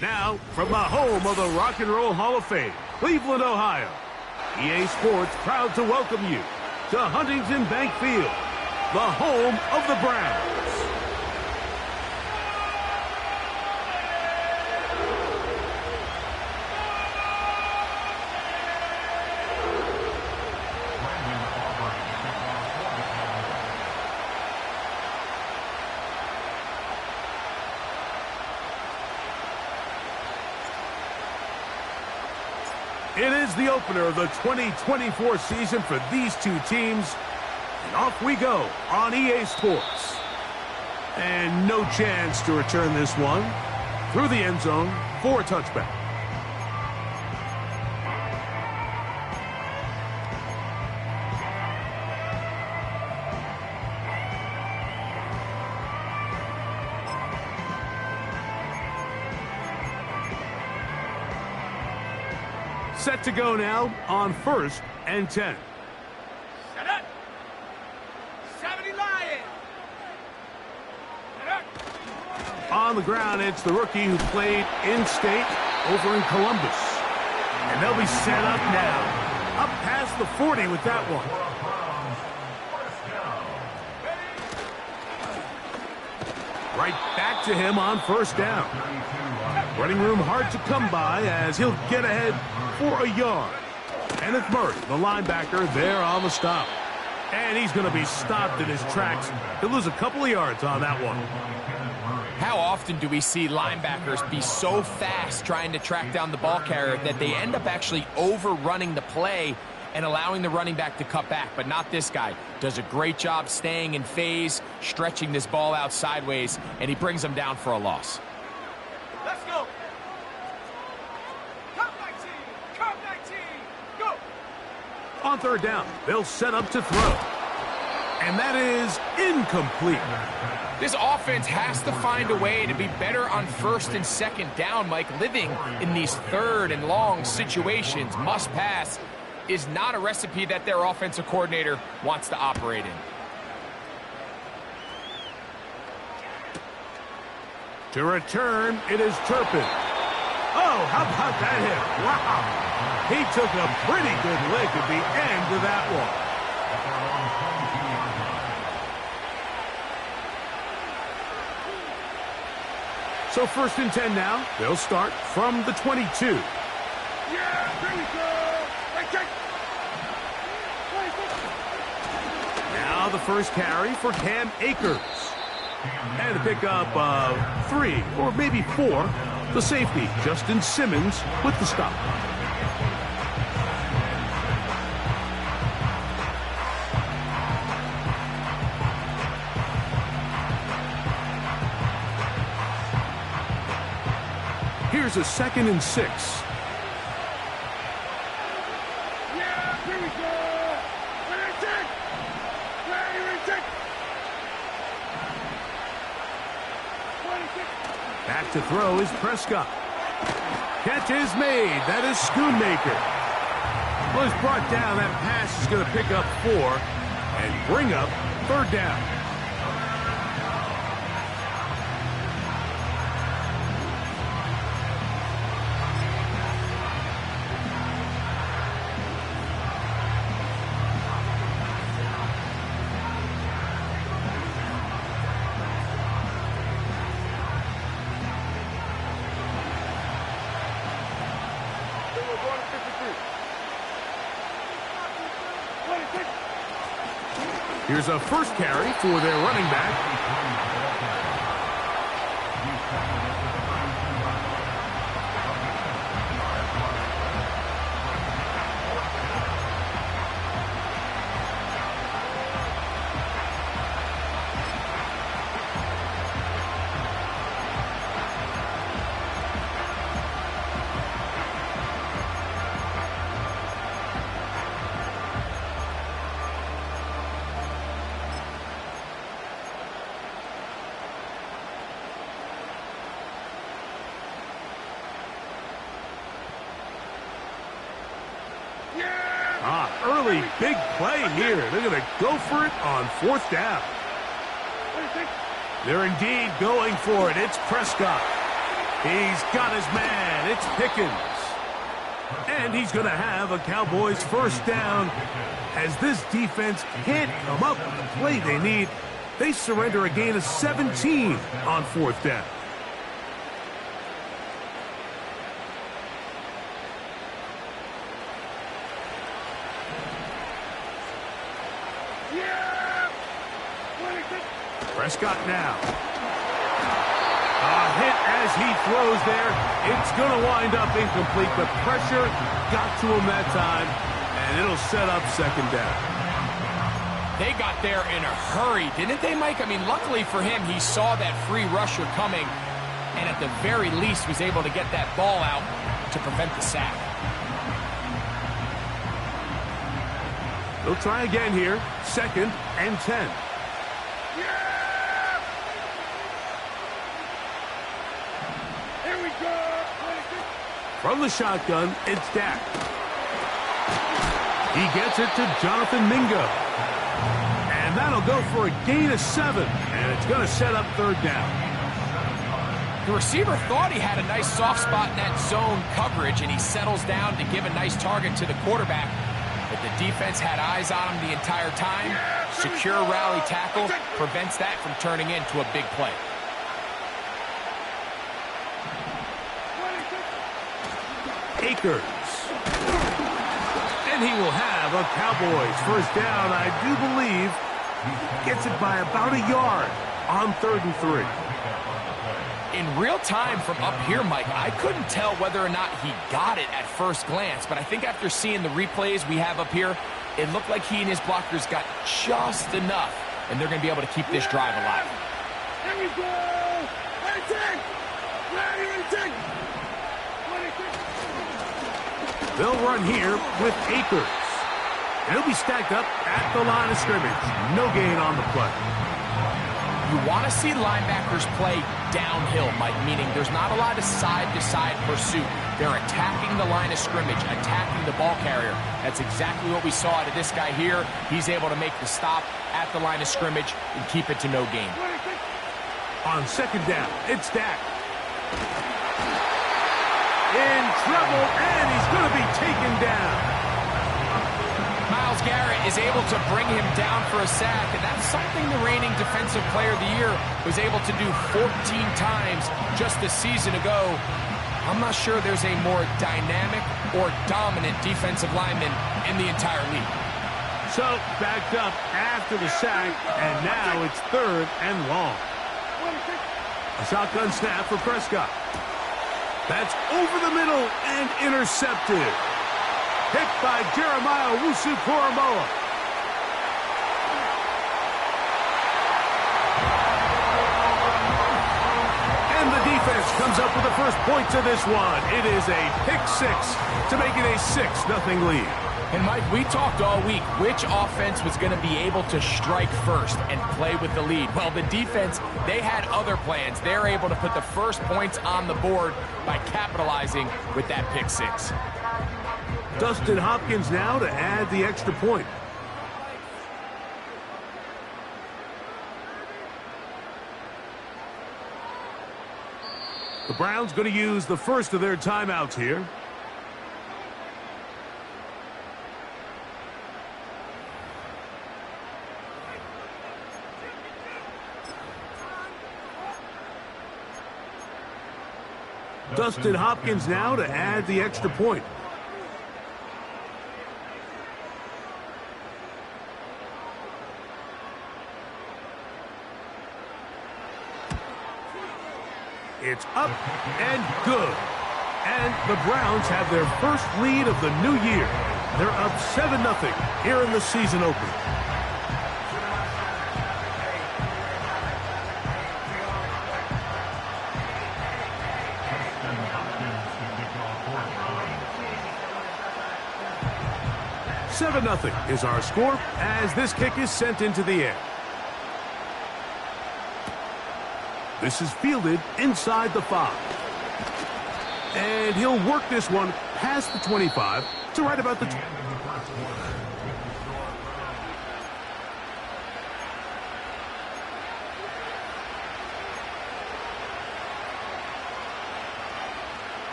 Now, from the home of the Rock and Roll Hall of Fame, Cleveland, Ohio, EA Sports proud to welcome you to Huntington Bank Field, the home of the Browns. It is the opener of the 2024 season for these two teams. And off we go on EA Sports. And no chance to return this one through the end zone for a touchback. Set to go now on 1st and 10. Set up. 70 Lions. Set up. On the ground, it's the rookie who played in-state over in Columbus. And they'll be set up now. Up past the 40 with that one. Right back to him on 1st down. Running room hard to come by as he'll get ahead for a yard. And it's Murray, the linebacker, there on the stop. And he's going to be stopped in his tracks. He'll lose a couple of yards on that one. How often do we see linebackers be so fast trying to track down the ball carrier that they end up actually overrunning the play and allowing the running back to cut back? But not this guy. Does a great job staying in phase, stretching this ball out sideways, and he brings them down for a loss. Let's go. Come 19. Come 19. Go. On 3rd down, they'll set up to throw. And that is incomplete. This offense has to find a way to be better on 1st and 2nd down, Mike. Living in these 3rd and long situations, must pass, is not a recipe that their offensive coordinator wants to operate in. To return, it is Turpin. Oh, how about that hit? Wow. He took a pretty good lick at the end of that one. So 1st and 10 now. They'll start from the 22. Yeah, here we go. Now the first carry for Cam Akers. And a pickup of 3 or maybe 4. The safety, Justin Simmons, with the stop. Here's a 2nd and 6. Yeah, here we go. Back to throw is Prescott. Catch is made. That is Schoonmaker. Well, he's brought down. That pass is going to pick up 4 and bring up 3rd down. Here's a first carry for their running back. Early big play here. They're going to go for it on 4th down. They're indeed going for it. It's Prescott. He's got his man. It's Pickens. And he's going to have a Cowboys first down. As this defense can't come up with the play they need, they surrender a gain of 17 on fourth down. Prescott now. A hit as he throws there. It's going to wind up incomplete. The pressure got to him that time, and it'll set up second down. They got there in a hurry, didn't they, Mike? I mean, luckily for him, he saw that free rusher coming, and at the very least was able to get that ball out to prevent the sack. They'll try again here. 2nd and 10. From the shotgun, it's Dak. He gets it to Jonathan Mingo. And that'll go for a gain of 7. And it's going to set up third down. The receiver thought he had a nice soft spot in that zone coverage, and he settles down to give a nice target to the quarterback. But the defense had eyes on him the entire time. Secure rally tackle prevents that from turning into a big play. Akers. And he will have a Cowboys first down. I do believe gets it by about a yard on 3rd and 3. In real time from up here, Mike, I couldn't tell whether or not he got it at first glance, but I think after seeing the replays we have up here, it looked like he and his blockers got just enough, and they're going to be able to keep this drive alive. Here we go! Ready, They'll run here with Akers. And he'll be stacked up at the line of scrimmage. No gain on the play. You want to see linebackers play downhill, Mike, meaning there's not a lot of side-to-side pursuit. They're attacking the line of scrimmage, attacking the ball carrier. That's exactly what we saw out of this guy here. He's able to make the stop at the line of scrimmage and keep it to no gain. On 2nd down, it's Dak. In trouble, and he's going to be taken down. Myles Garrett is able to bring him down for a sack, and that's something the reigning Defensive Player of the Year was able to do 14 times just a season ago. I'm not sure there's a more dynamic or dominant defensive lineman in the entire league. So, backed up after the sack, and now it's 3rd and long. A shotgun snap for Prescott. That's over the middle and intercepted. Picked by Jeremiah Owusu-Koramoah. And the defense comes up with the first points of this one. It is a pick 6 to make it a 6-0 lead. And, Mike, we talked all week which offense was going to be able to strike first and play with the lead. Well, the defense, they had other plans. They're able to put the first points on the board by capitalizing with that pick 6. Dustin Hopkins now to add the extra point. The Browns going to use the first of their timeouts here. Dustin Hopkins now to add the extra point. It's up and good. And the Browns have their first lead of the new year. They're up 7-0 here in the season opener. Nothing is our score as this kick is sent into the air. This is fielded inside the 5. And he'll work this one past the 25 to right about the 20.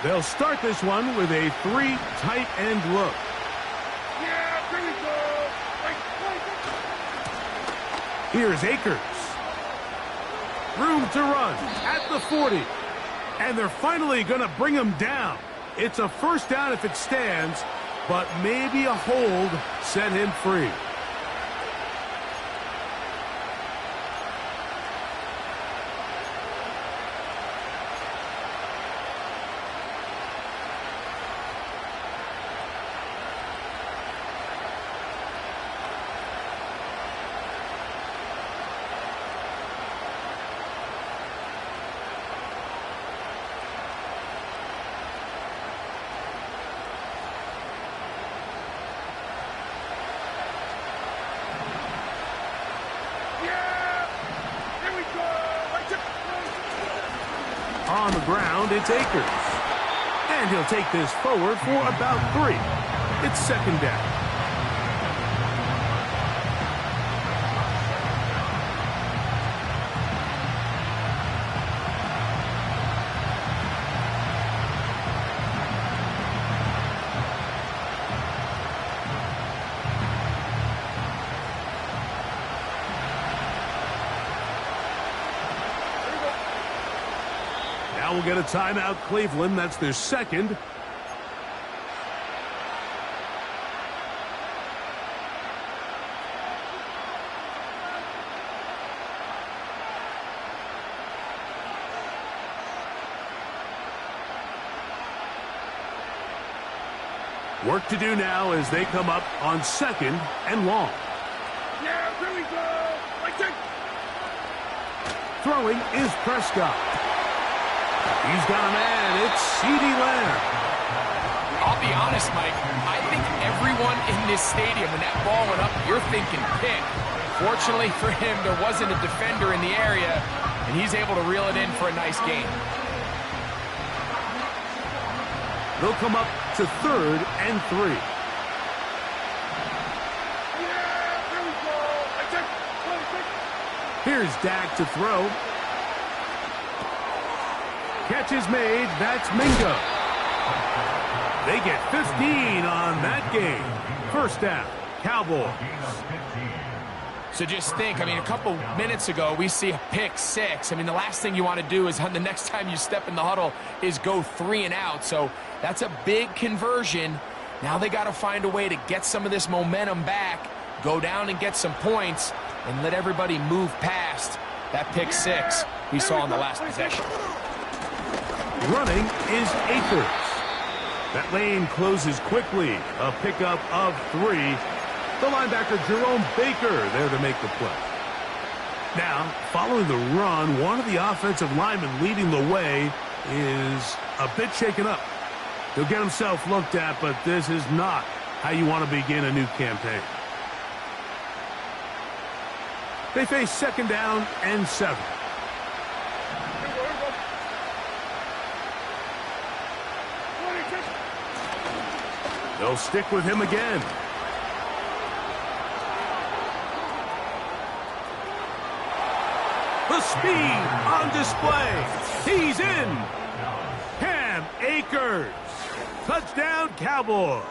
They'll start this one with a 3 tight end look. Yeah, there we go. Here's Akers. Room to run at the 40. And they're finally going to bring him down. It's a first down if it stands, but maybe a hold set him free. On the ground, it's Akers. And he'll take this forward for about 3. It's second down. Now we'll get a timeout, Cleveland. That's their second. Work to do now as they come up on 2nd and long. Yeah, there we go. Throwing is Prescott. He's got a man. It's CeeDee Lamb. I'll be honest, Mike. I think everyone in this stadium, when that ball went up, you're thinking pick. Fortunately for him, there wasn't a defender in the area, and he's able to reel it in for a nice gain. They'll come up to 3rd and 3. Yeah, there we go. Here's Dak to throw. Catch is made. That's Mingo. They get 15 on that game. First down, Cowboys. So just think, I mean, a couple minutes ago, we see a pick 6. I mean, the last thing you want to do is the next time you step in the huddle is go 3 and out. So that's a big conversion. Now they got to find a way to get some of this momentum back, go down and get some points, and let everybody move past that pick 6 we saw in the last possession. Running is Akers. That lane closes quickly. A pickup of 3. The linebacker, Jerome Baker, there to make the play. Now, following the run, one of the offensive linemen leading the way is a bit shaken up. He'll get himself looked at, but this is not how you want to begin a new campaign. They face 2nd down and 7. They'll stick with him again. The speed on display. He's in. Cam Akers. Touchdown, Cowboys.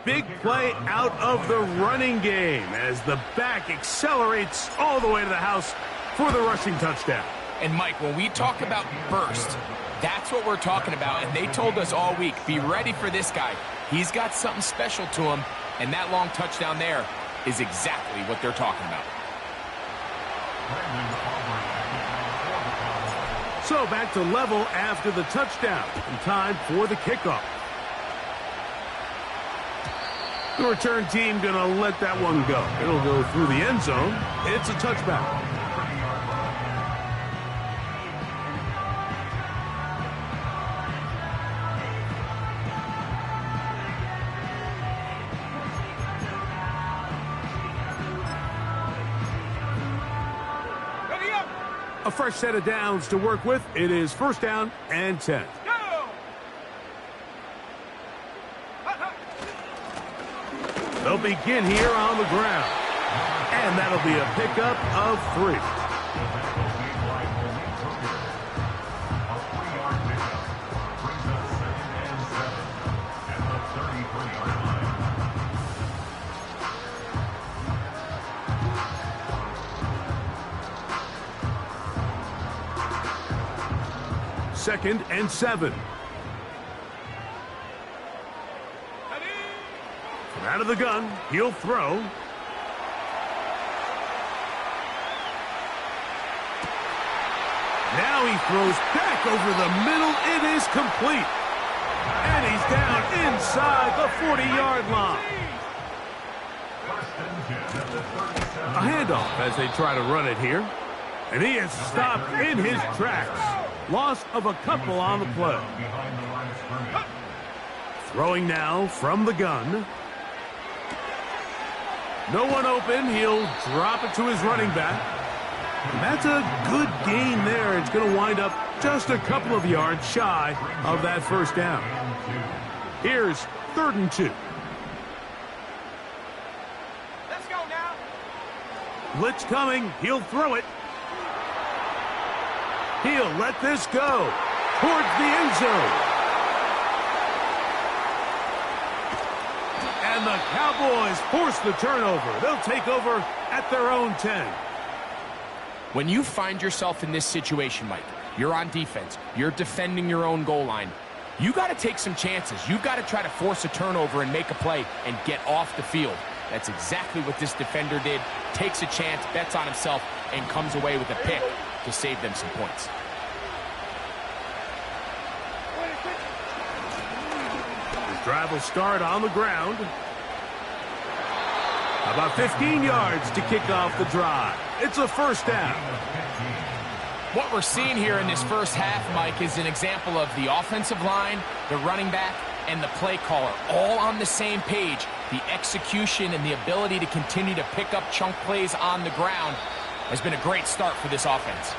Big play out of the running game as the back accelerates all the way to the house for the rushing touchdown. And, Mike, when we talk about burst, that's what we're talking about, and they told us all week, be ready for this guy. He's got something special to him, and that long touchdown there is exactly what they're talking about. So back to level after the touchdown, and time for the kickoff. The return team going to let that one go. It'll go through the end zone. It's a touchback. A fresh set of downs to work with. It is 1st down and 10. They'll begin here on the ground. And that'll be a pickup of 3. 2nd and 7. From out of the gun, he'll throw. Now he throws back over the middle. It is complete. And he's down inside the 40-yard line. A handoff as they try to run it here. And he is stopped in his tracks. Loss of a couple on the play. Throwing now from the gun. No one open. He'll drop it to his running back. And that's a good gain there. It's going to wind up just a couple of yards shy of that first down. Here's 3rd and 2. Let's go now. Blitz coming. He'll throw it. He'll let this go towards the end zone. And the Cowboys force the turnover. They'll take over at their own 10. When you find yourself in this situation, Mike, you're on defense, you're defending your own goal line, you got to take some chances. You've got to try to force a turnover and make a play and get off the field. That's exactly what this defender did. Takes a chance, bets on himself, and comes away with a pick to save them some points. His drive will start on the ground. About 15 yards to kick off the drive. It's a first down. What we're seeing here in this first half, Mike, is an example of the offensive line, the running back, and the play caller all on the same page. The execution and the ability to continue to pick up chunk plays on the ground has been a great start for this offense.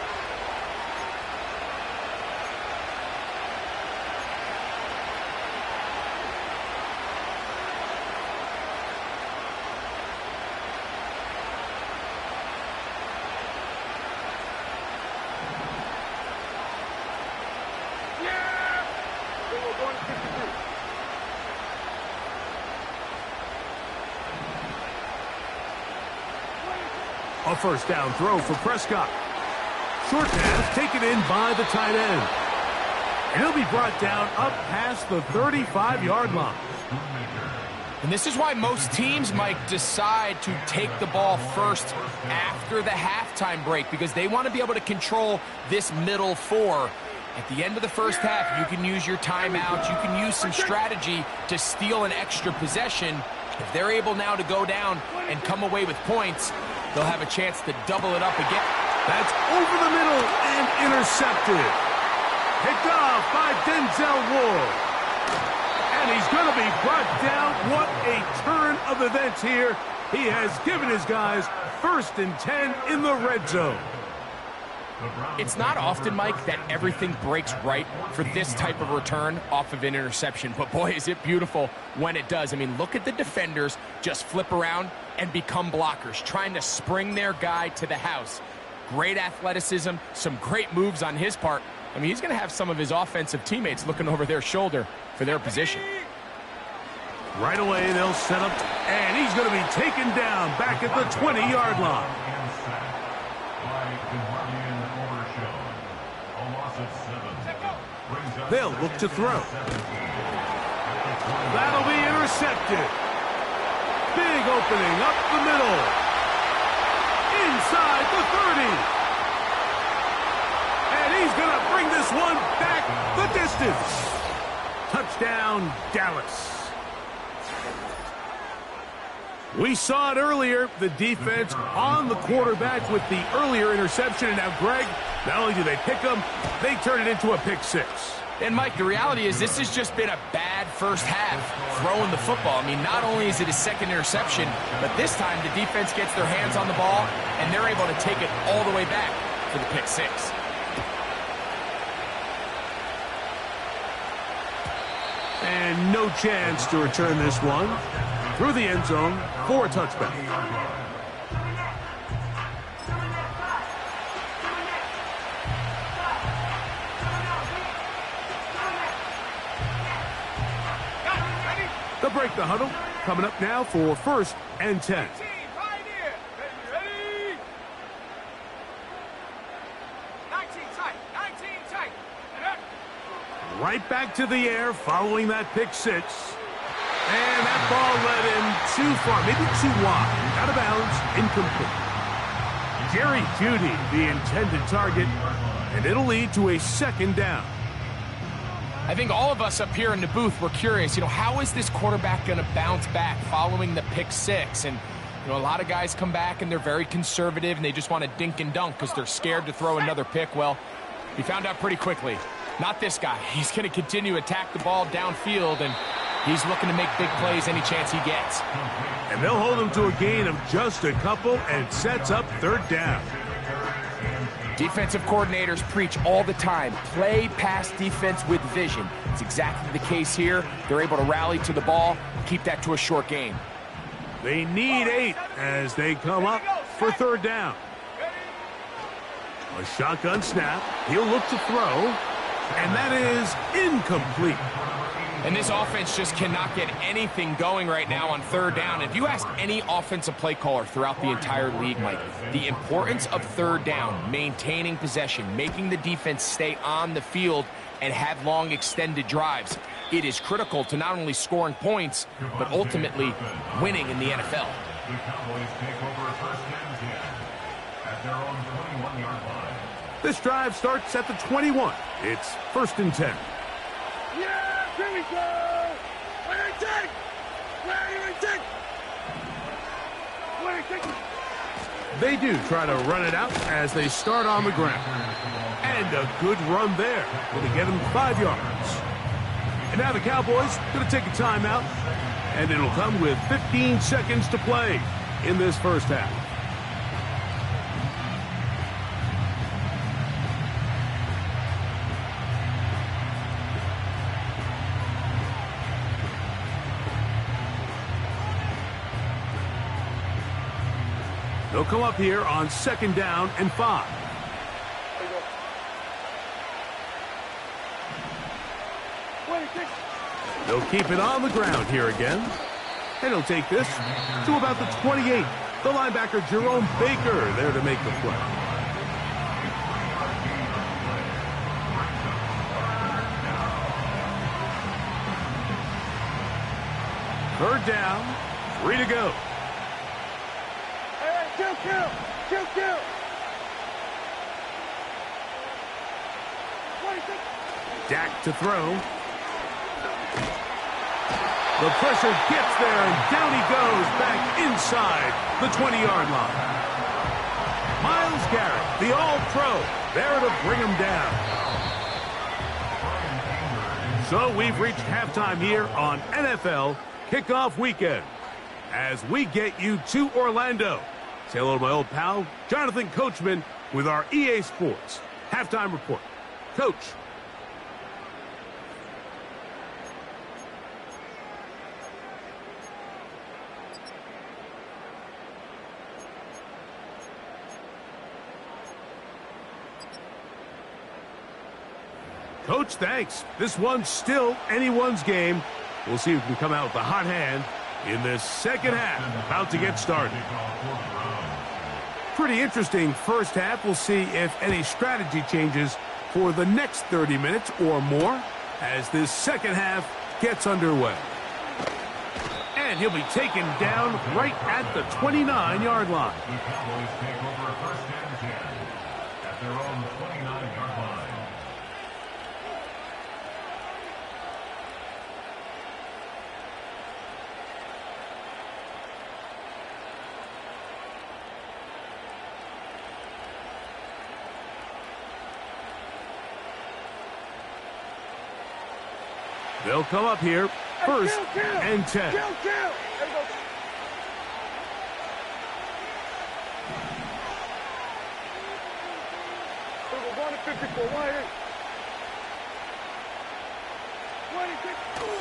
A first down throw for Prescott. Short pass taken in by the tight end. And he'll be brought down up past the 35-yard line. And this is why most teams, Mike, decide to take the ball first after the halftime break, because they want to be able to control this middle four. At the end of the first half, you can use your timeouts. You can use some strategy to steal an extra possession. If they're able now to go down and come away with points, they'll have a chance to double it up again. That's over the middle and intercepted. Picked off by Denzel Ward. And he's going to be brought down. What a turn of events here. He has given his guys 1st and 10 in the red zone. It's not often, Mike, that everything breaks right for this type of return off of an interception. But boy, is it beautiful when it does. I mean, look at the defenders just flip around and become blockers, trying to spring their guy to the house. Great athleticism, some great moves on his part. I mean, he's going to have some of his offensive teammates looking over their shoulder for their position. Right away, they'll set up, and he's going to be taken down back at the 20-yard line. They'll look to throw. That'll be intercepted. Big opening up the middle. Inside the 30. And he's going to bring this one back the distance. Touchdown, Dallas. We saw it earlier, the defense on the quarterback with the earlier interception. And now, Greg, not only do they pick him, they turn it into a pick six. And, Mike, the reality is this has just been a bad first half throwing the football. I mean, not only is it his 2nd interception, but this time the defense gets their hands on the ball, and they're able to take it all the way back for the pick six. And no chance to return this one through the end zone for a touchback. They'll break the huddle. Coming up now for 1st and 10. right back to the air following that pick six. And that ball led him too far, maybe too wide. Out of bounds, incomplete. Jerry Jeudy, the intended target, and it'll lead to a second down. I think all of us up here in the booth were curious, how is this quarterback going to bounce back following the pick six? And, a lot of guys come back and they're very conservative and they just want to dink and dunk because they're scared to throw another pick. Well, he found out pretty quickly. Not this guy. He's going to continue to attack the ball downfield, and he's looking to make big plays any chance he gets. And they'll hold him to a gain of just a couple, and it sets up third down. Defensive coordinators preach all the time, play pass defense with vision. It's exactly the case here. They're able to rally to the ball, keep that to a short game. They need 8 as they come up for third down. A shotgun snap. He'll look to throw, and that is incomplete. And this offense just cannot get anything going right now on third down. If you ask any offensive play caller throughout the entire league, Mike, the importance of third down, maintaining possession, making the defense stay on the field and have long extended drives, it is critical to not only scoring points, but ultimately winning in the NFL. The Cowboys take over a first and 10 at their own 21-yard line. This drive starts at the 21. It's first and 10. Yeah, here we go. Where you take? They do try to run it out as they start on the ground. And a good run there. Going to get him 5 yards. And now the Cowboys going to take a timeout. And it'll come with 15 seconds to play in this first half. They'll come up here on second down and 5. They'll keep it on the ground here again. And he'll take this to about the 28. The linebacker, Jerome Baker, there to make the play. Third down, 3 to go. Kill. Dak to throw. The pressure gets there, and down he goes back inside the 20-yard line. Myles Garrett, the all-pro, there to bring him down. So we've reached halftime here on NFL Kickoff Weekend as we get you to Orlando. Say hello to my old pal, Jonathan Coachman, with our EA Sports Halftime Report. Coach. Coach, thanks. This one's still anyone's game. We'll see who can come out with the hot hand in this second half. About to get started. Pretty interesting first half. We'll see if any strategy changes for the next 30 minutes or more as this second half gets underway. And he'll be taken down right at the 29-yard line. The Cowboys take over a first and 10 at their own 29-yard line. They'll come up here first and 10. Kill. There we go.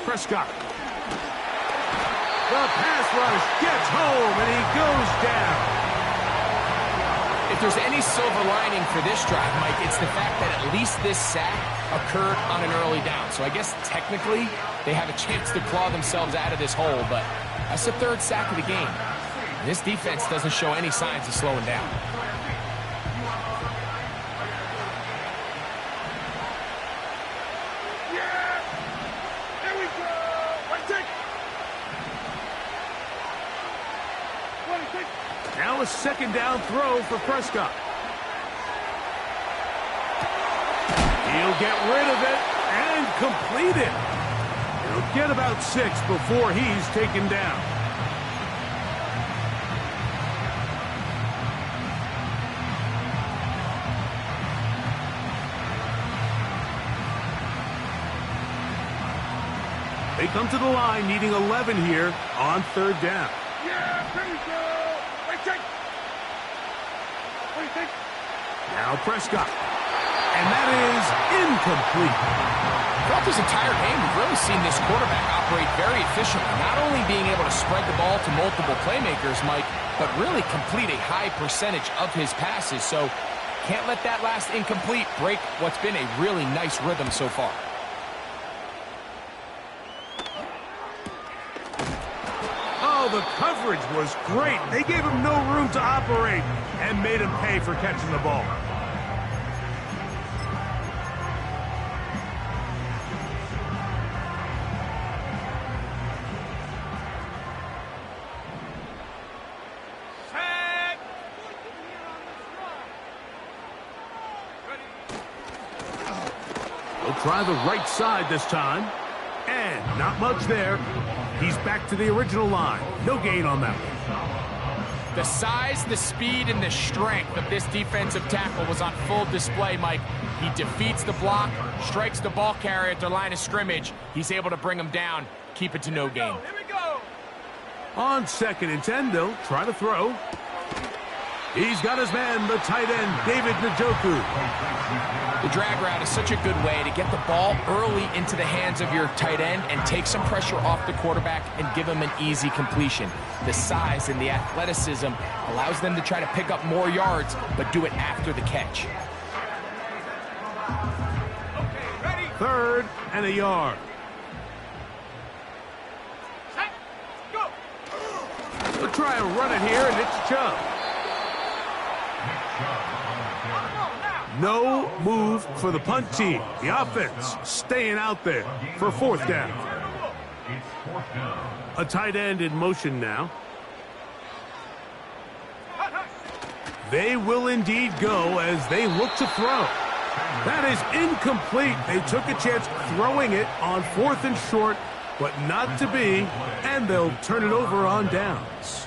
Prescott. The pass rush gets home, and he goes down. If there's any silver lining for this drive, Mike, it's the fact that at least this sack occurred on an early down. So I guess technically they have a chance to claw themselves out of this hole, but that's the third sack of the game. This defense doesn't show any signs of slowing down. Yeah! Now a second down throw for Prescott. He'll get rid of it and complete it. He'll get about 6 before he's taken down. They come to the line needing 11 here on 3rd down. Yeah, here we go. Wait, check. What do you think? Now Prescott. And that is incomplete. Throughout this entire game, we've really seen this quarterback operate very efficiently, not only being able to spread the ball to multiple playmakers, Mike, but really complete a high percentage of his passes. So can't let that last incomplete break what's been a really nice rhythm so far. Oh, the coverage was great. They gave him no room to operate and made him pay for catching the ball. He'll try the right side this time. And not much there. He's back to the original line. No gain on that one. The size, the speed, and the strength of this defensive tackle was on full display, Mike. He defeats the block, strikes the ball carrier at the line of scrimmage. He's able to bring him down, keep it to no gain. Here we go. On 2nd and 10, they'll try to throw. He's got his man, the tight end, David Njoku. The drag route is such a good way to get the ball early into the hands of your tight end and take some pressure off the quarterback and give him an easy completion. The size and the athleticism allows them to try to pick up more yards, but do it after the catch. 3rd and a yard. Set. Go. They'll try and run it here, and it's Chubb. No move for the punt team. The offense staying out there for 4th down. A tight end in motion now. They will indeed go as they look to throw. That is incomplete. They took a chance throwing it on 4th and short, but not to be, and they'll turn it over on downs.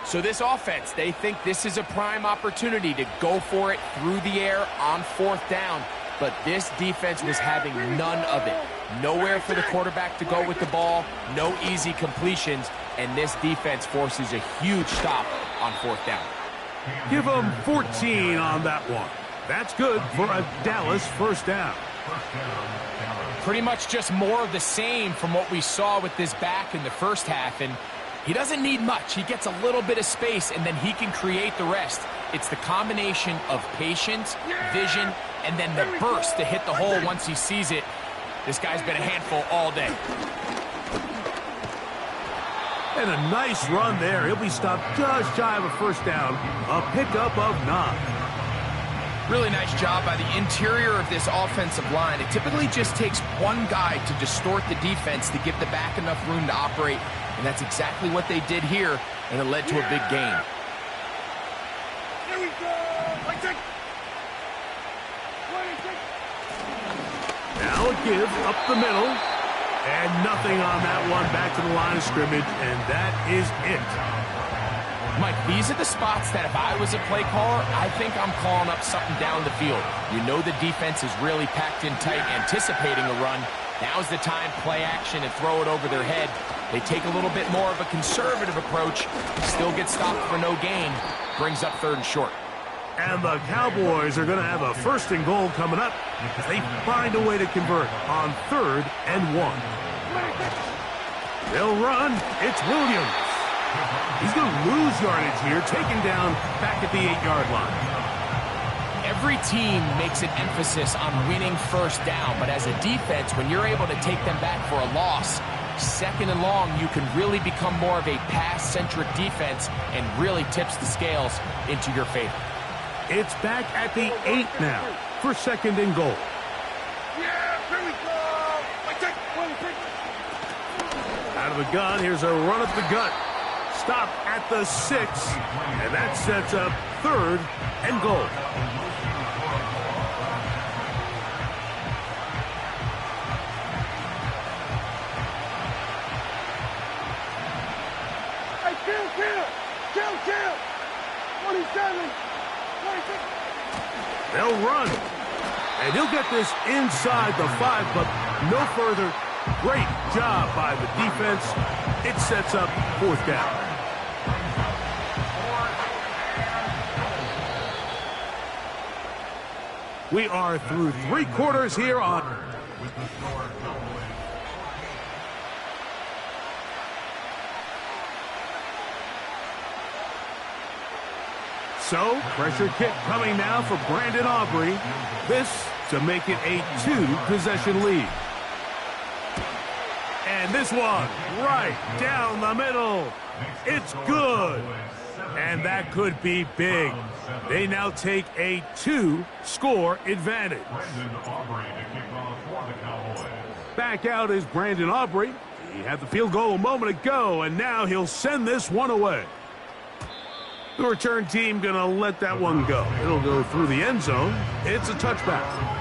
So this offense, they think this is a prime opportunity to go for it through the air on 4th down. But this defense was having none of it. Nowhere for the quarterback to go with the ball, no easy completions, and this defense forces a huge stop on 4th down. Give them 14 on that one. That's good for a Dallas 1st down. Pretty much just more of the same from what we saw with this back in the first half, and he doesn't need much. He gets a little bit of space, and then he can create the rest. It's the combination of patience, vision, and then the burst to hit the hole once he sees it. This guy's been a handful all day. And a nice run there. He'll be stopped just shy of a 1st down. A pickup of 9. Really nice job by the interior of this offensive line. It typically just takes one guy to distort the defense to give the back enough room to operate. And that's exactly what they did here, and it led to a big gain. Here we go. Wait, check. Now a give up the middle. And nothing on that one. Back to the line of scrimmage, and that is it. Mike, these are the spots that if I was a play caller, I think I'm calling up something down the field. You know the defense is really packed in tight, anticipating a run. Now's the time, play action and throw it over their head. They take a little bit more of a conservative approach, still get stopped for no gain, brings up 3rd and short. And the Cowboys are going to have a 1st and goal coming up as they find a way to convert on 3rd and 1. They'll run. It's Williams. He's going to lose yardage here, taken down back at the 8-yard line. Every team makes an emphasis on winning 1st down, but as a defense, when you're able to take them back for a loss, 2nd and long, you can really become more of a pass-centric defense and really tips the scales into your favor. It's back at the 8 now for 2nd and goal. Yeah, here we go. Wait, check. Out of the gun, here's a run up the gut. stop at the 6, and that sets up 3rd and goal. Hey, kill! 27, 26. They'll run, and he'll get this inside the 5, but no further. Great job by the defense. It sets up 4th down. We are through 3 quarters here on. So, pressure kick coming now for Brandon Aubrey. This to make it a 2-possession lead. And this one, right down the middle. It's good. And that could be big. They now take a 2-score advantage. Back out is Brandon Aubrey. He had the field goal a moment ago, and now he'll send this one away. The return team going to let that one go. It'll go through the end zone. It's a touchback.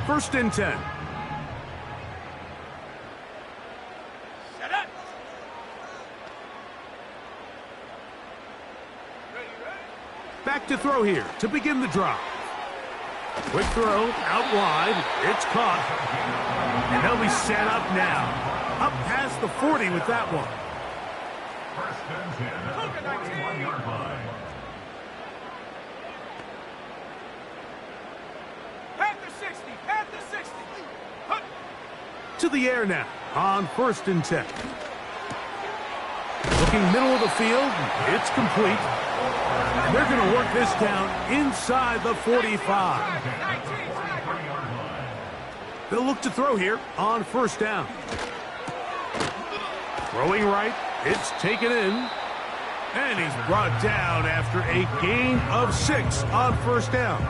First and 10. Set up. Back to throw here to begin the drive. Quick throw out wide. It's caught. And they'll be set up now. Up past the 40 with that one. First and 10 at the 41-yard line. At the 60. To the air now on 1st and 10. Looking middle of the field. It's complete. And they're going to work this down inside the 45. They'll look to throw here on 1st down. Throwing right. It's taken in. And he's brought down after a gain of 6 on 1st down.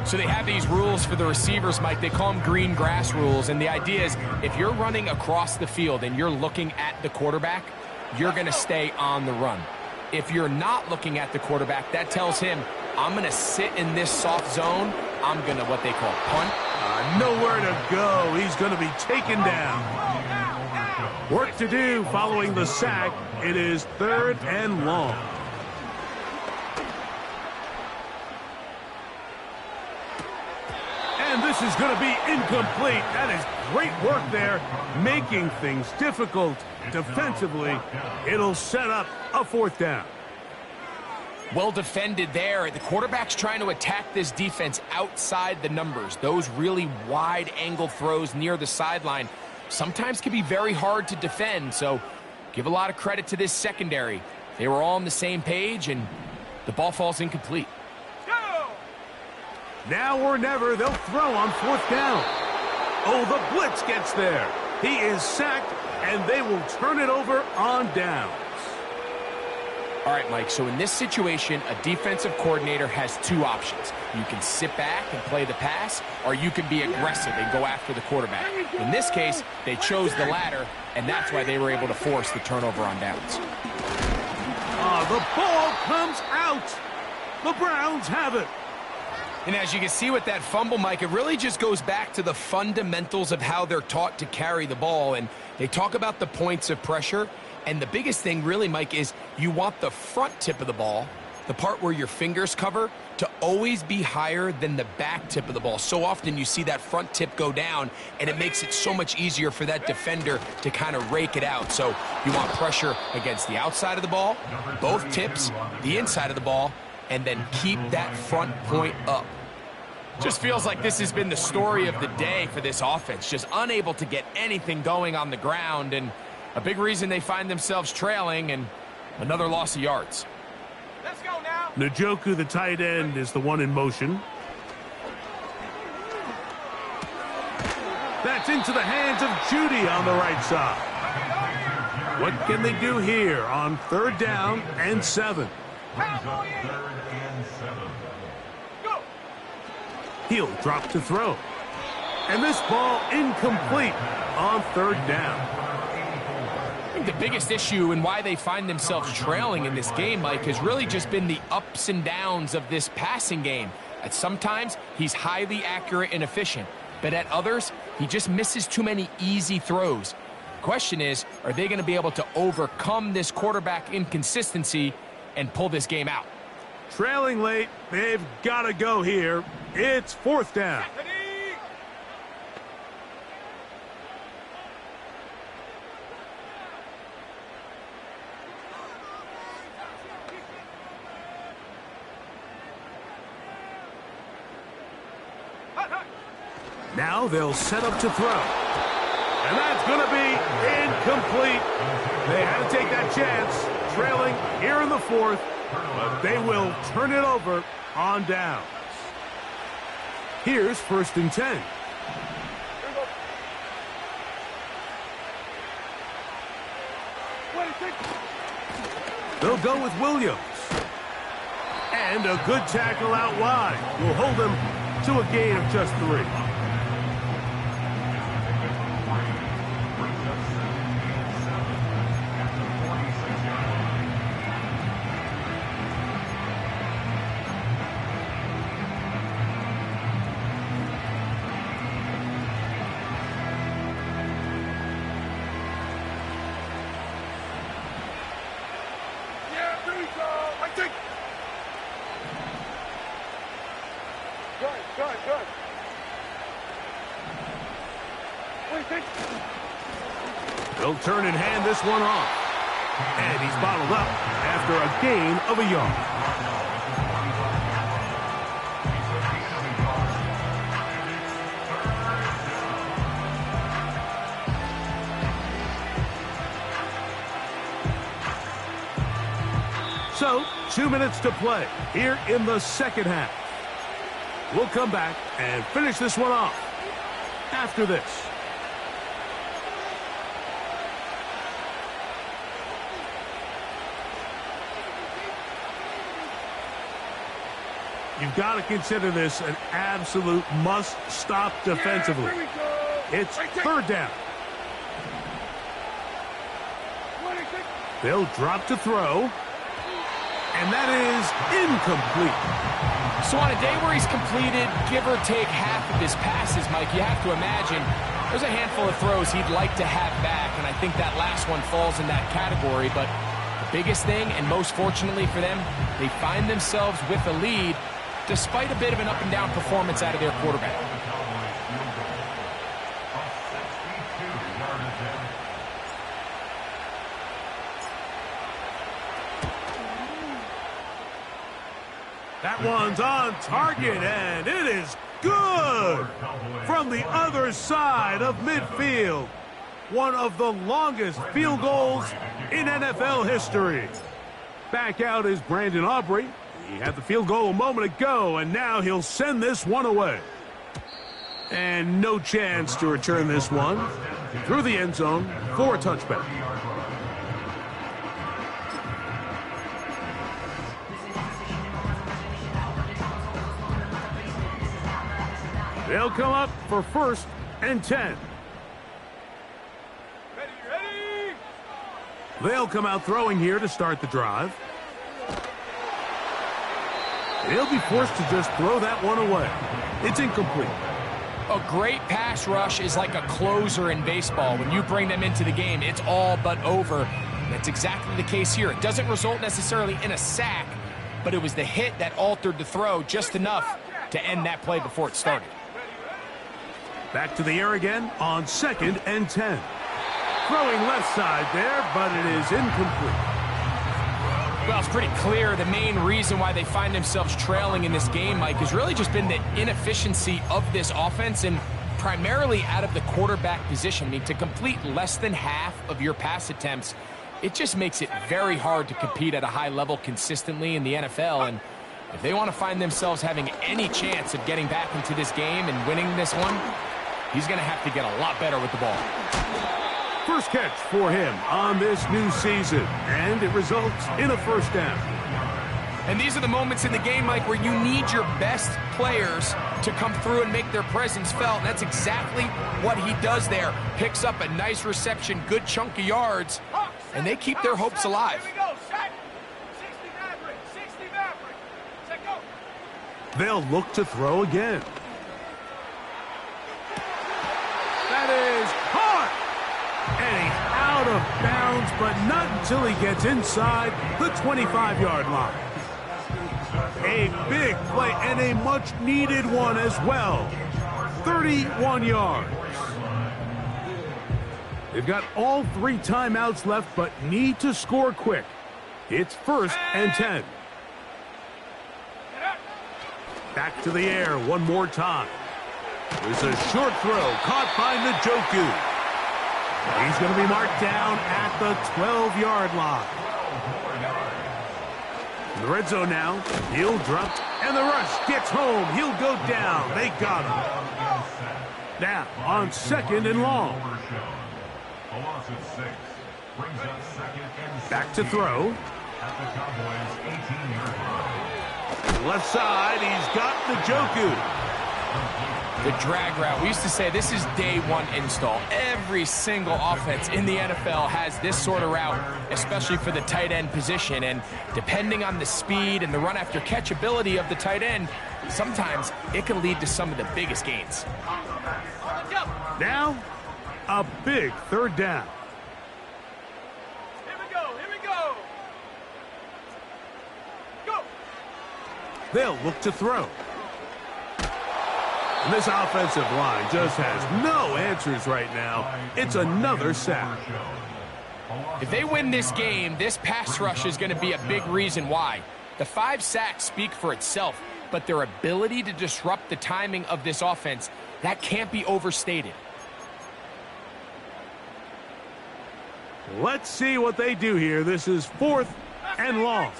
So they have these rules for the receivers, Mike. They call them green grass rules. And the idea is if you're running across the field and you're looking at the quarterback, you're going to stay on the run. If you're not looking at the quarterback, that tells him, I'm going to sit in this soft zone. I'm going to what they call punt. Nowhere to go. He's going to be taken down. Work to do following the sack. It is 3rd and long. And this is going to be incomplete. That is great work there, making things difficult defensively. It'll set up a 4th down. Well defended there. The quarterback's trying to attack this defense outside the numbers. Those really wide angle throws near the sideline sometimes can be very hard to defend. So give a lot of credit to this secondary. They were all on the same page, and the ball falls incomplete. Now or never, they'll throw on 4th down. Oh, the blitz gets there. He is sacked, and they will turn it over on downs. All right, Mike, so in this situation, a defensive coordinator has 2 options. You can sit back and play the pass, or you can be aggressive and go after the quarterback. In this case, they chose the latter, and that's why they were able to force the turnover on downs. The ball comes out. The Browns have it. And as you can see with that fumble, Mike, it really just goes back to the fundamentals of how they're taught to carry the ball. And they talk about the points of pressure. And the biggest thing really, Mike, is you want the front tip of the ball, the part where your fingers cover, to always be higher than the back tip of the ball. So often you see that front tip go down, and it makes it so much easier for that defender to kind of rake it out. So you want pressure against the outside of the ball, both tips, the inside of the ball, and then keep that front point up. Just feels like this has been the story of the day for this offense. Just unable to get anything going on the ground, and a big reason they find themselves trailing, and another loss of yards. Let's go now. Njoku, the tight end, is the one in motion. That's into the hands of Judy on the right side. What can they do here on 3rd down and 7? Cowboy in. He'll drop to throw. And this ball incomplete on third down. I think the biggest issue and why they find themselves trailing in this game, Mike, has really just been the ups and downs of this passing game. At sometimes, he's highly accurate and efficient, but at others, he just misses too many easy throws. The question is, are they going to be able to overcome this quarterback inconsistency and pull this game out? Trailing late, they've got to go here. It's fourth down. Now they'll set up to throw. And that's going to be incomplete. They had to take that chance, trailing here in the fourth, but they will turn it over on downs. Here's 1st and 10. They'll go with Williams. And a good tackle out wide will hold them to a gain of just 3. They'll turn and hand this one off. And he's bottled up after a gain of a yard. So, 2 minutes to play here in the second half. We'll come back and finish this one off after this. You've got to consider this an absolute must-stop defensively. It's third down. They'll drop to throw. And that is incomplete. So on a day where he's completed, give or take half of his passes, Mike, you have to imagine there's a handful of throws he'd like to have back, and I think that last one falls in that category. But the biggest thing, and most fortunately for them, they find themselves with a lead despite a bit of an up-and-down performance out of their quarterback. That one's on target, and it is good from the other side of midfield. One of the longest field goals in NFL history. Back out is Brandon Aubrey. He had the field goal a moment ago, and now he'll send this one away. And no chance to return this one through the end zone for a touchback. They'll come up for 1st and 10. Ready. They'll come out throwing here to start the drive. They'll be forced to just throw that one away. It's incomplete. A great pass rush is like a closer in baseball. When you bring them into the game, it's all but over. And that's exactly the case here. It doesn't result necessarily in a sack, but it was the hit that altered the throw just enough to end that play before it started. Back to the air again on 2nd and 10. Throwing left side there, but it is incomplete. Well, it's pretty clear the main reason why they find themselves trailing in this game, Mike, has really just been the inefficiency of this offense and primarily out of the quarterback position. I mean, to complete less than half of your pass attempts, it just makes it very hard to compete at a high level consistently in the NFL. And if they want to find themselves having any chance of getting back into this game and winning this one, he's going to have to get a lot better with the ball. First catch for him on this new season, and it results in a first down. And these are the moments in the game, Mike, where you need your best players to come through and make their presence felt. And that's exactly what he does there. Picks up a nice reception, good chunk of yards, and they keep their hopes alive. Here we go, set. 60 Maverick, 60 Maverick. Set, go. They'll look to throw again. That is caught! And he's out of bounds, but not until he gets inside the 25-yard line. A big play and a much-needed one as well. 31 yards. They've got all 3 timeouts left, but need to score quick. It's 1st and 10. Back to the air one more time. There's a short throw caught by Njoku. He's going to be marked down at the 12-yard line. In the red zone now, he'll drop, and the rush gets home. He'll go down. They got him. Now on 2nd and long. Back to throw. Left side, he's got Njoku. The drag route. We used to say this is day one install. Every single offense in the NFL has this sort of route, especially for the tight end position. And depending on the speed and the run after catch ability of the tight end, sometimes it can lead to some of the biggest gains. Now, a big 3rd down. Here we go, here we go. Go. They'll look to throw. And this offensive line just has no answers right now. It's another sack. If they win this game, this pass rush is going to be a big reason why. The 5 sacks speak for itself, but their ability to disrupt the timing of this offense, that can't be overstated. Let's see what they do here. This is 4th and long.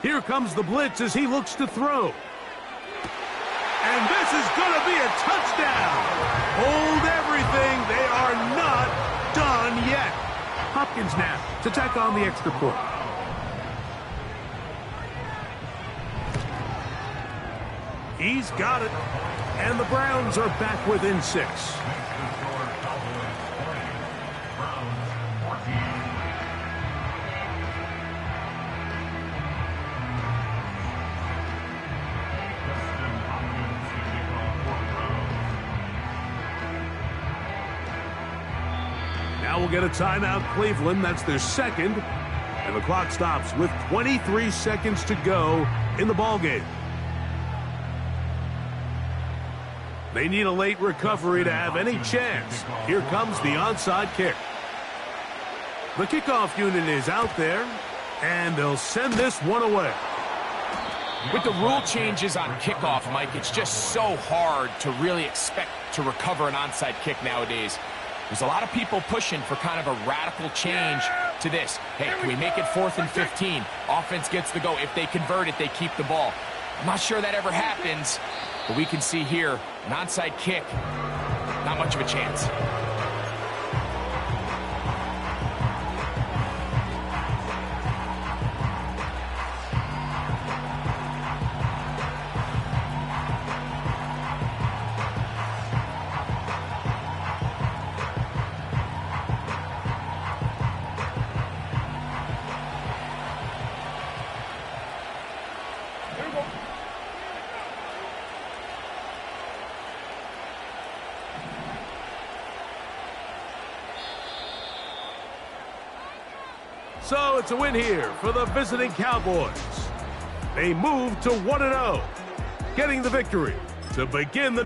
Here comes the blitz as he looks to throw. And this is going to be a touchdown. Hold everything. They are not done yet. Hopkins now to tack on the extra point. He's got it. And the Browns are back within 6. Now we'll get a timeout, Cleveland. That's their 2nd. And the clock stops with 23 seconds to go in the ballgame. They need a late recovery to have any chance. Here comes the onside kick. The kickoff unit is out there, and they'll send this one away. With the rule changes on kickoff, Mike, it's just so hard to really expect to recover an onside kick nowadays. There's a lot of people pushing for kind of a radical change to this. Hey, can we make it 4th and 15? Offense gets the go. If they convert it, they keep the ball. I'm not sure that ever happens, but we can see here, an onside kick, not much of a chance. So it's a win here for the visiting Cowboys. They move to 1-0, getting the victory to begin the